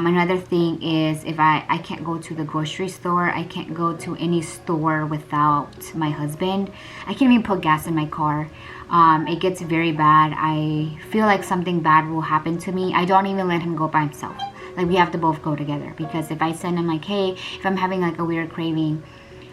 Another thing is if I can't go to the grocery store, I can't go to any store without my husband. I can't even put gas in my car. It gets very bad. I feel like something bad will happen to me. I don't even let him go by himself. Like, we have to both go together, because if I send him like, hey, if I'm having like a weird craving,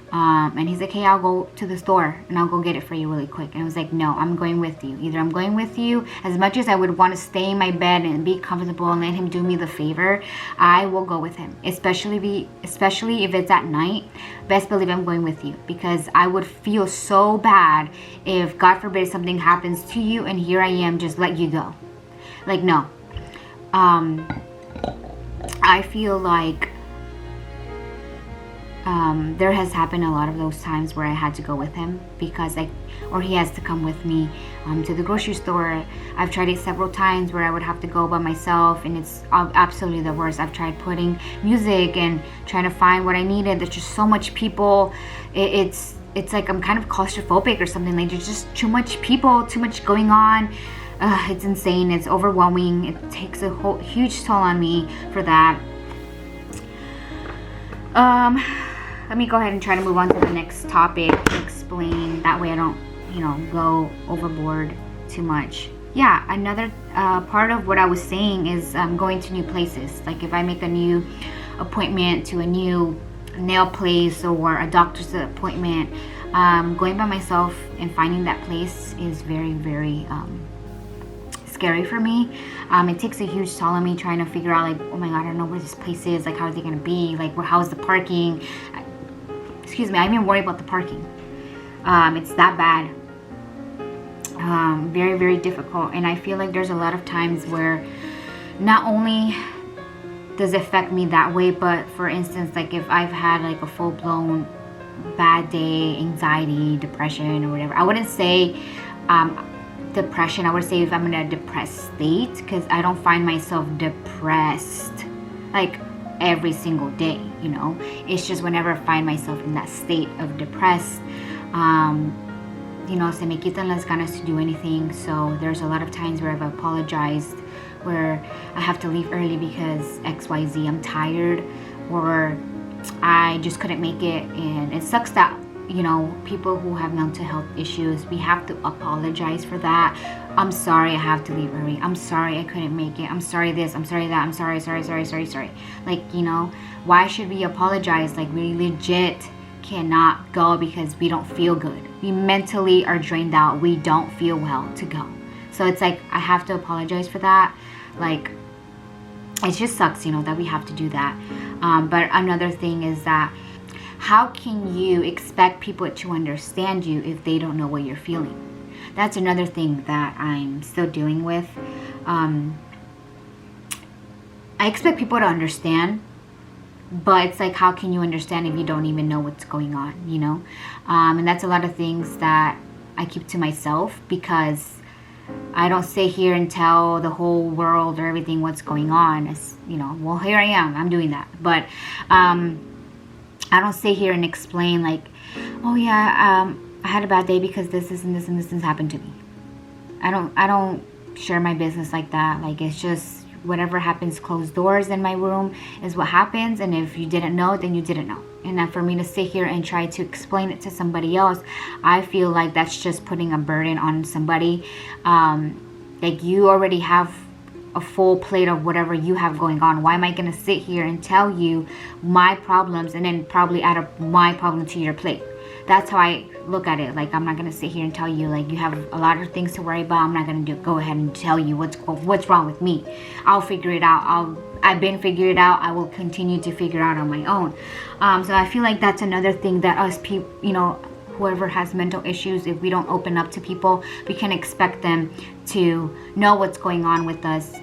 and he's like, hey, I'll go to the store and I'll go get it for you really quick. And I was like, no, I'm going with you. Either I'm going with you, as much as I would want to stay in my bed and be comfortable and let him do me the favor, I will go with him. Especially if it's at night, best believe I'm going with you, because I would feel so bad if, God forbid, something happens to you and here I am just let you go. Like, no. I feel like there has happened a lot of those times where I had to go with him, because or he has to come with me to the grocery store. I've tried it several times where I would have to go by myself, and it's absolutely the worst. I've tried putting music and trying to find what I needed. There's just so much people. It's like I'm kind of claustrophobic or something. Like, there's just too much people, too much going on. It's insane. It's overwhelming. It takes a huge toll on me for that. Let me go ahead and try to move on to the next topic to explain. That way I don't, go overboard too much. Yeah, another part of what I was saying is going to new places. Like, if I make a new appointment to a new nail place or a doctor's appointment, going by myself and finding that place is very, very scary for me. It takes a huge toll on me trying to figure out, like, oh my god, I don't know where this place is. Like, how is it gonna be? Like, how's the parking? Excuse me, I even worry about the parking. It's that bad. Very, very difficult. And I feel like there's a lot of times where not only does it affect me that way, but for instance, like, if I've had like a full-blown bad day, anxiety, depression, or whatever. I wouldn't say depression. I would say if I'm in a depressed state, because I don't find myself depressed like every single day, it's just whenever I find myself in that state of depressed, se me quitan las ganas to do anything. So there's a lot of times where I've apologized, where I have to leave early because XYZ, I'm tired, or I just couldn't make it. And it sucks that people who have mental health issues, we have to apologize for that. I'm sorry, I have to leave early. I'm sorry, I couldn't make it. I'm sorry this, I'm sorry that, I'm sorry. Like, why should we apologize? Like, we legit cannot go because we don't feel good. We mentally are drained out. We don't feel well to go. So it's like, I have to apologize for that. Like, it just sucks, that we have to do that. But another thing is that, how can you expect people to understand you if they don't know what you're feeling? That's another thing that I'm still dealing with. I expect people to understand, but it's like, how can you understand if you don't even know what's going on, And that's a lot of things that I keep to myself, because I don't sit here and tell the whole world or everything what's going on. It's, well, here I am, I'm doing that. But I don't sit here and explain like, oh yeah, I had a bad day because this and this and this has happened to me. I don't share my business like that. Like, it's just whatever happens closed doors in my room is what happens. And if you didn't know, then you didn't know. And then for me to sit here and try to explain it to somebody else, I feel like that's just putting a burden on somebody. Like, you already have a full plate of whatever you have going on. Why am I going to sit here and tell you my problems and then probably add up my problem to your plate? That's how I look at it. Like, I'm not going to sit here and tell you, like, you have a lot of things to worry about. I'm not going to go ahead and tell you what's wrong with me. I'll figure it out. I've been figured it out. I will continue to figure out on my own. So I feel like that's another thing that us people, whoever has mental issues, if we don't open up to people, we can expect them to know what's going on with us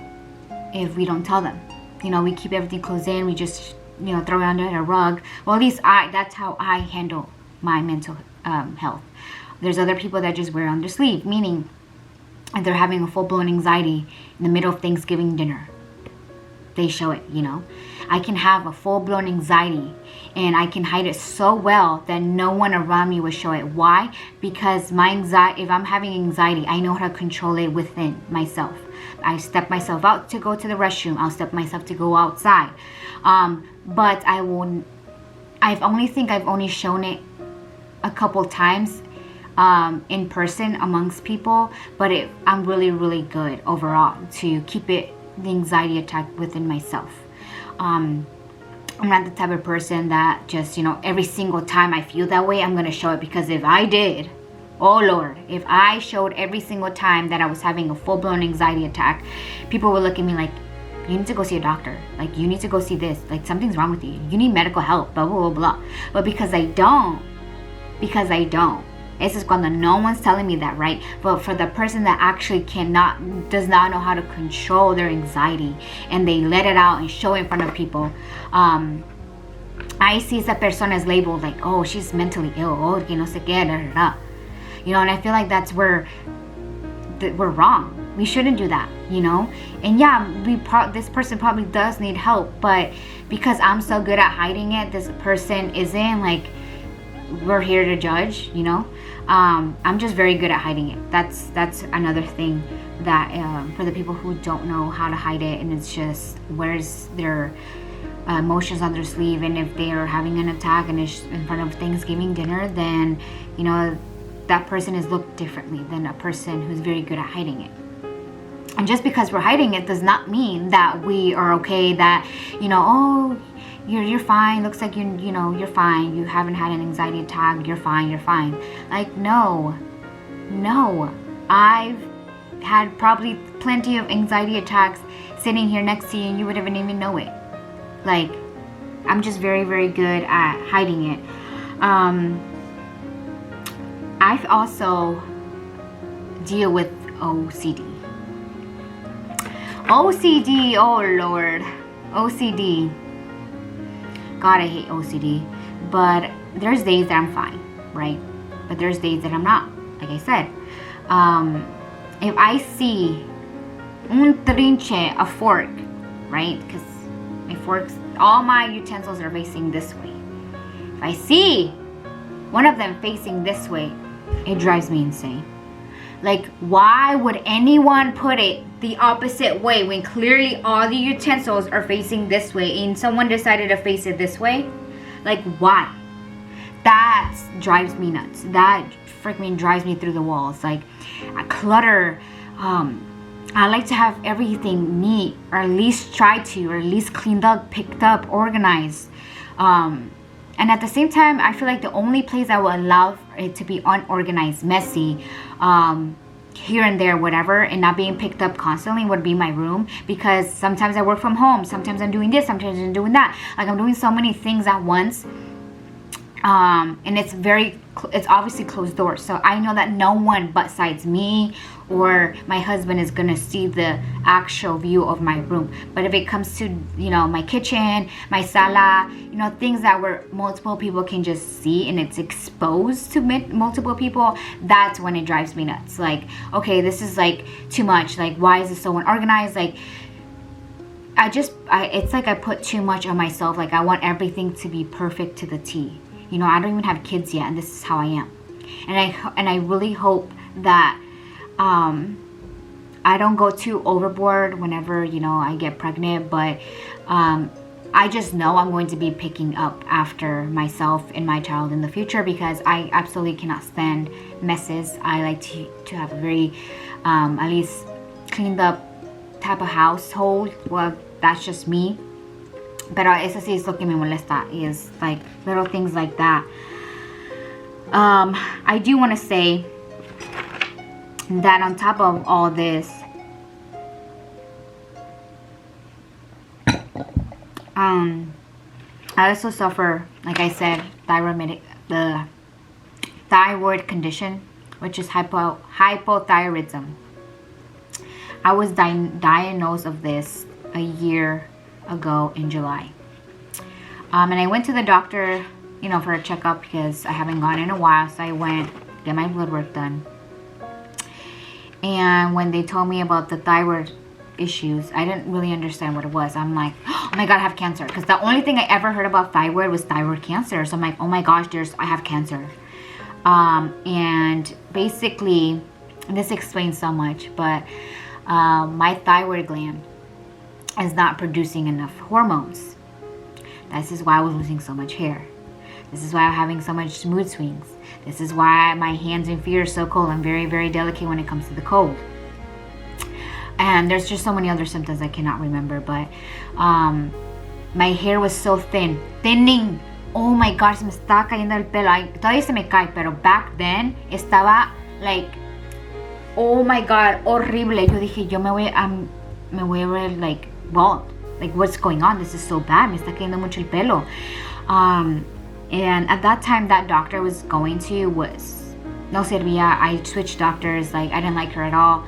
if we don't tell them. We keep everything closed in. We just, throw it under a rug. Well, at least that's how I handle my mental health. There's other people that just wear it on their sleeve, meaning if they're having a full-blown anxiety in the middle of Thanksgiving dinner, they show it, I can have a full-blown anxiety and I can hide it so well that no one around me will show it. Why? Because my anxiety, if I'm having anxiety, I know how to control it within myself. I step myself out to go to the restroom. I'll step myself to go outside. But I've only shown it a couple times in person amongst people, but I'm really, really good overall to keep the anxiety attack within myself. I'm not the type of person that just, every single time I feel that way, I'm going to show it, because if I did, oh Lord, if I showed every single time that I was having a full-blown anxiety attack, people would look at me like, you need to go see a doctor. Like, you need to go see this. Like, something's wrong with you. You need medical help, blah, blah, blah, blah. But because I don't, this is cuando no one's telling me that, right? But for the person that actually does not know how to control their anxiety, and they let it out and show it in front of people, I see esa persona is labeled like, oh, she's mentally ill, oh, que no sé qué, da, da, da. And I feel like that's where we're wrong. We shouldn't do that, And yeah, this person probably does need help, but because I'm so good at hiding it, this person isn't. Like, we're here to judge, I'm just very good at hiding it. That's another thing that for the people who don't know how to hide it, and it's just wears their emotions on their sleeve. And if they are having an attack and it's in front of Thanksgiving dinner, then that person is looked differently than a person who's very good at hiding it. And just because we're hiding it does not mean that we are okay, that oh, you're fine, looks like you're fine, you haven't had an anxiety attack, you're fine. Like, no, I've had probably plenty of anxiety attacks sitting here next to you, and you wouldn't even know it. Like, I'm just very, very good at hiding it. I've also deal with OCD. Oh Lord, OCD. God, I hate OCD. But there's days that I'm fine, right? But there's days that I'm not. Like I said, if I see un trinche, a fork, right? Because my forks, all my utensils are facing this way. If I see one of them facing this way, it drives me insane. Like, why would anyone put it the opposite way when clearly all the utensils are facing this way and someone decided to face it this way? Like, why? That drives me nuts. That freaking drives me through the walls. Like, clutter. I like to have everything neat, or at least try to, or at least cleaned up, picked up, organized. And at the same time, I feel like the only place I will allow it to be unorganized, messy, here and there, whatever, and not being picked up constantly would be my room, because sometimes I work from home, sometimes I'm doing this, sometimes I'm doing that. Like, I'm doing so many things at once, and it's obviously closed doors, so I know that no one besides me or my husband is gonna see the actual view of my room. But if it comes to my kitchen, my sala, things that where multiple people can just see and it's exposed to multiple people, that's when it drives me nuts. Like, okay, this is like too much. Like, why is this so unorganized? Like, it's like I put too much on myself. Like, I want everything to be perfect to the T. I don't even have kids yet, and this is how I am. And I really hope that I don't go too overboard whenever I get pregnant, but I just know I'm going to be picking up after myself and my child in the future, because I absolutely cannot stand messes. I like to have a very at least cleaned up type of household. Well, that's just me. Pero eso sí es lo que me molesta, is like little things like that. I do want to say that on top of all this, I also suffer, like I said, the thyroid condition, which is hypothyroidism. I was diagnosed of this a year ago in July. And I went to the doctor, for a checkup, because I haven't gone in a while. So I went, get my blood work done. And when they told me about the thyroid issues. I didn't really understand what it was. I'm like, oh my God, I have cancer. Because the only thing I ever heard about thyroid was thyroid cancer. So I'm like, oh my gosh, I have cancer. And basically, this explains so much, but my thyroid gland is not producing enough hormones. This is why I was losing so much hair. This is why I'm having so much mood swings. This is why my hands and feet are so cold. I'm very, very delicate when it comes to the cold. And there's just so many other symptoms I cannot remember. But my hair was so thinning. Oh my gosh, se me estaba cayendo el pelo. Todavía se me cae, pero back then estaba like, oh my God, horrible. Yo dije, me voy a ver like bald. Like, what's going on? This is so bad. Me está cayendo mucho el pelo. And at that time, that doctor I was going to was no servía. I switched doctors. Like, I didn't like her at all.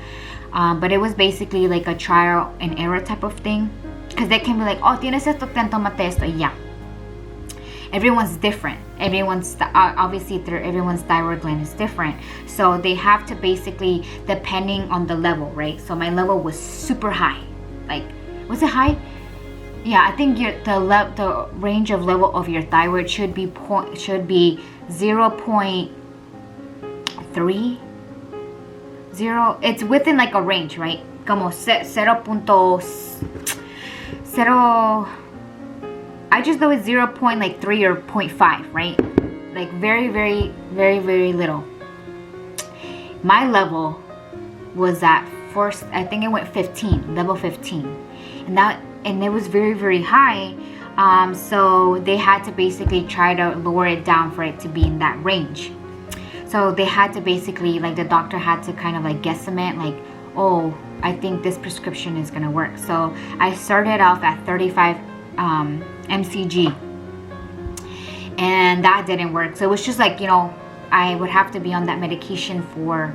But it was basically like a trial and error type of thing. Because they can be like, oh, tienes esto, tómate esto. Yeah. Everyone's different. Obviously, everyone's thyroid gland is different. So they have to basically, depending on the level, right? So my level was super high. Like, was it high? Yeah, I think the range of level of your thyroid should be 0.30. It's within like a range, right? Como 0.0. I just know it's 0.3 or 0.5, right? Like very, very, very, very little. My level was at first, I think it went 15, level 15, and it was very, very high. So they had to basically try to lower it down for it to be in that range. So they had to basically, like, the doctor had to kind of like guesstimate, like, oh, I think this prescription is gonna work. So I started off at 35 mcg, and that didn't work. So it was just like, I would have to be on that medication for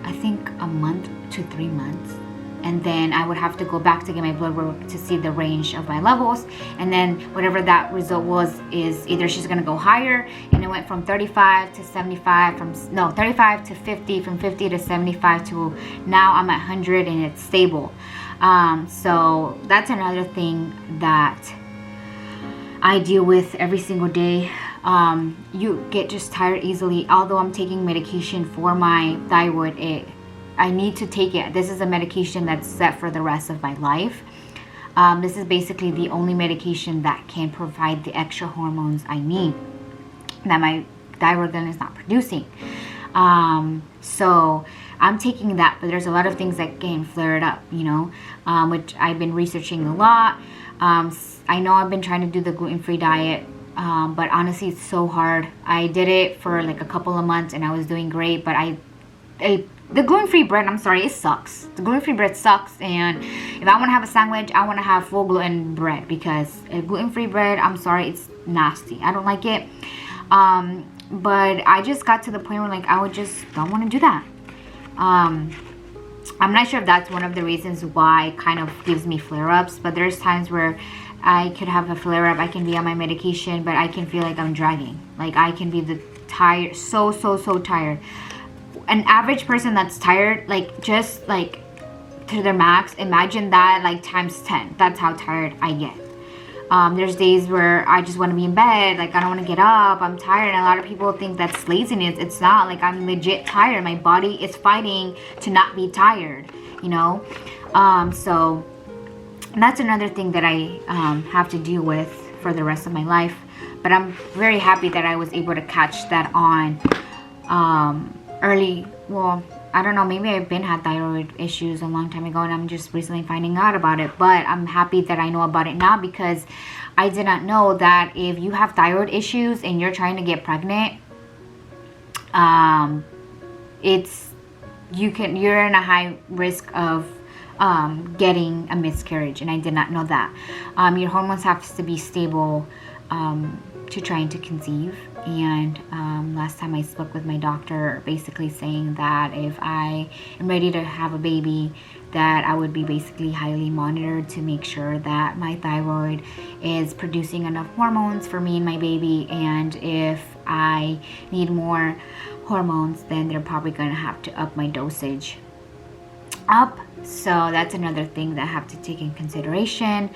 I think a month to 3 months, and then I would have to go back to get my blood work to see the range of my levels, and then whatever that result was is either she's gonna go higher, and it went from 35 to 75, 35 to 50, from 50 to 75 to now I'm at 100 and it's stable. So that's another thing that I deal with every single day. You get just tired easily. Although I'm taking medication for my thyroid, I need to take it. This is a medication that's set for the rest of my life. This is basically the only medication that can provide the extra hormones I need that my thyroid gland is not producing. So I'm taking that, but there's a lot of things that can flare it up, which I've been researching a lot. I know I've been trying to do the gluten-free diet, but honestly, it's so hard. I did it for like a couple of months and I was doing great, but the gluten-free bread, I'm sorry, it sucks. The gluten-free bread sucks, and if I want to have a sandwich, I want to have full gluten bread, because gluten-free bread, I'm sorry, it's nasty. I don't like it. But I just got to the point where like I would just don't want to do that. I'm not sure if that's one of the reasons why it kind of gives me flare-ups, but there's times where I could have a flare-up, I can be on my medication, but I can feel like I'm dragging. Like I can be tired, so tired. An average person that's tired, like just like to their max, imagine that like times 10. That's how tired I get. There's days where I just want to be in bed, like I don't want to get up, I'm tired, and a lot of people think that's laziness. It's not. Like I'm legit tired. My body is fighting to not be tired, so that's another thing that I have to deal with for the rest of my life. But I'm very happy that I was able to catch that on early. Well, I don't know, maybe I've been had thyroid issues a long time ago and I'm just recently finding out about it, but I'm happy that I know about it now, because I did not know that if you have thyroid issues and you're trying to get pregnant, you're in a high risk of getting a miscarriage, and I did not know that. Your hormones have to be stable to trying to conceive. And last time I spoke with my doctor, basically saying that if I am ready to have a baby, that I would be basically highly monitored to make sure that my thyroid is producing enough hormones for me and my baby, and if I need more hormones, then they're probably going to have to up my dosage. Up So that's another thing that I have to take in consideration.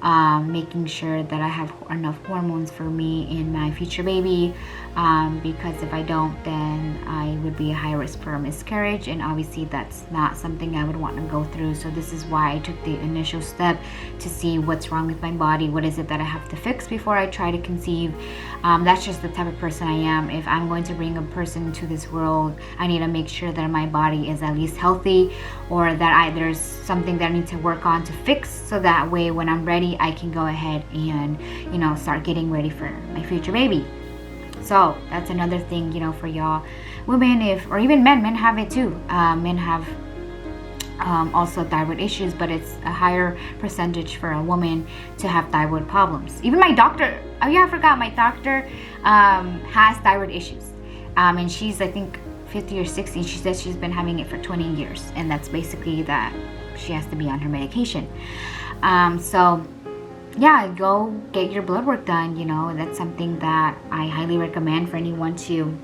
Making sure that I have enough hormones for me and my future baby, because if I don't, then I would be a high risk for a miscarriage, and obviously that's not something I would want to go through. So this is why I took the initial step to see what's wrong with my body, what is it that I have to fix before I try to conceive. That's just the type of person I am. If I'm going to bring a person into this world, I need to make sure that my body is at least healthy, or that there's something that I need to work on to fix, so that way when I'm ready, I can go ahead and, start getting ready for my future baby. So that's another thing, for y'all women, or even men have it too. Men have also thyroid issues, but it's a higher percentage for a woman to have thyroid problems. Even my doctor, oh yeah, I forgot, my doctor has thyroid issues, and she's, I think, 50 or 60. She says she's been having it for 20 years, and that's basically that she has to be on her medication. So yeah, go get your blood work done. That's something that I highly recommend for anyone to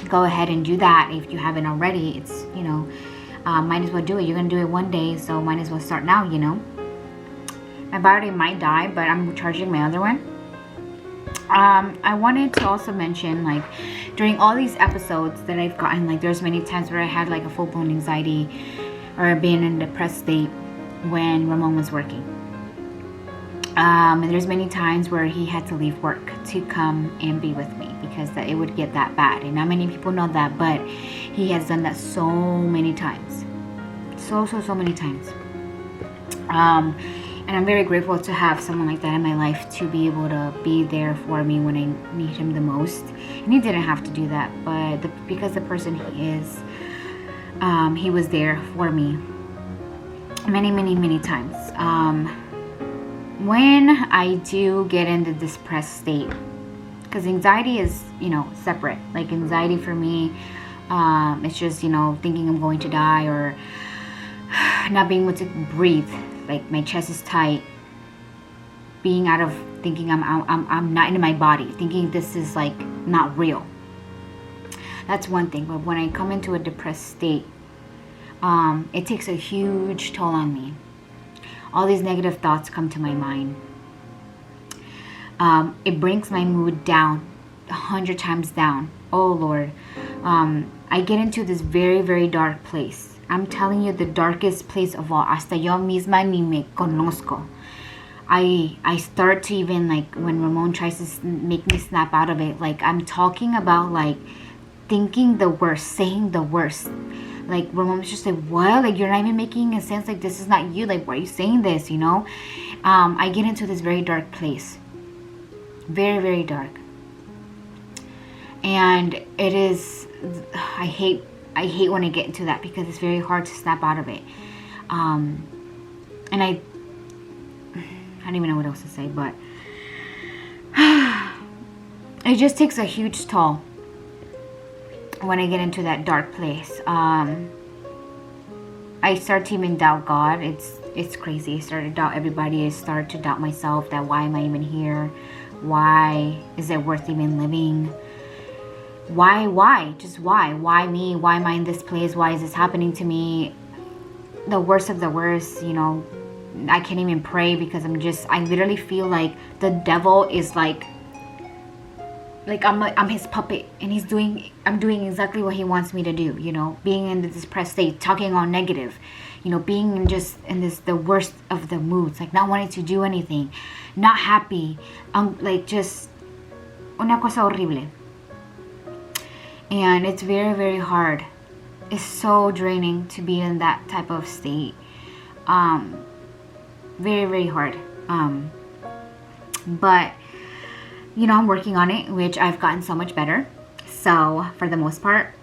go ahead and do that. If you haven't already, it's, might as well do it. You're gonna do it one day, so might as well start now. My battery might die, but I'm charging my other one. I wanted to also mention, like, during all these episodes that I've gotten, like, there's many times where I had like a full-blown anxiety or being in a depressed state when Ramon was working. And there's many times where he had to leave work to come and be with me, because that it would get that bad. And not many people know that, but he has done that so many times. So many times. And I'm very grateful to have someone like that in my life, to be able to be there for me when I need him the most. And he didn't have to do that, but because the person he is, he was there for me many times. When I do get in the depressed state, because anxiety is, separate. Like, anxiety for me, it's just, thinking I'm going to die, or not being able to breathe. Like, my chest is tight, being out of, thinking I'm not in my body, thinking this is like not real. That's one thing. But when I come into a depressed state, it takes a huge toll on me. All these negative thoughts come to my mind. It brings my mood down, 100 times down. Oh Lord. I get into this very, very dark place. I'm telling you, the darkest place of all. Hasta yo misma ni me conozco. I start to, even, like, when Ramon tries to make me snap out of it, like, I'm talking about, like, thinking the worst, saying the worst. Like, Ramon's just like, what? Like, you're not even making a sense. Like, this is not you. Like, why are you saying this, I get into this very dark place. Very, very dark. And it is, I hate when I get into that, because it's very hard to snap out of it. And I don't even know what else to say, but it just takes a huge toll when I get into that dark place. I start to even doubt God. It's crazy. I start to doubt everybody. I start to doubt myself, that why am I even here? Why is it worth even living? Why? Just why? Why me? Why am I in this place? Why is this happening to me? The worst of the worst, I can't even pray, because I literally feel like the devil is like I'm his puppet, and I'm doing exactly what he wants me to do, being in this depressed state, talking all negative, being in the worst of the moods, like not wanting to do anything, not happy, like just una cosa horrible. And it's very, very hard. It's so draining to be in that type of state. Very, very hard. But, I'm working on it, which I've gotten so much better. So, for the most part,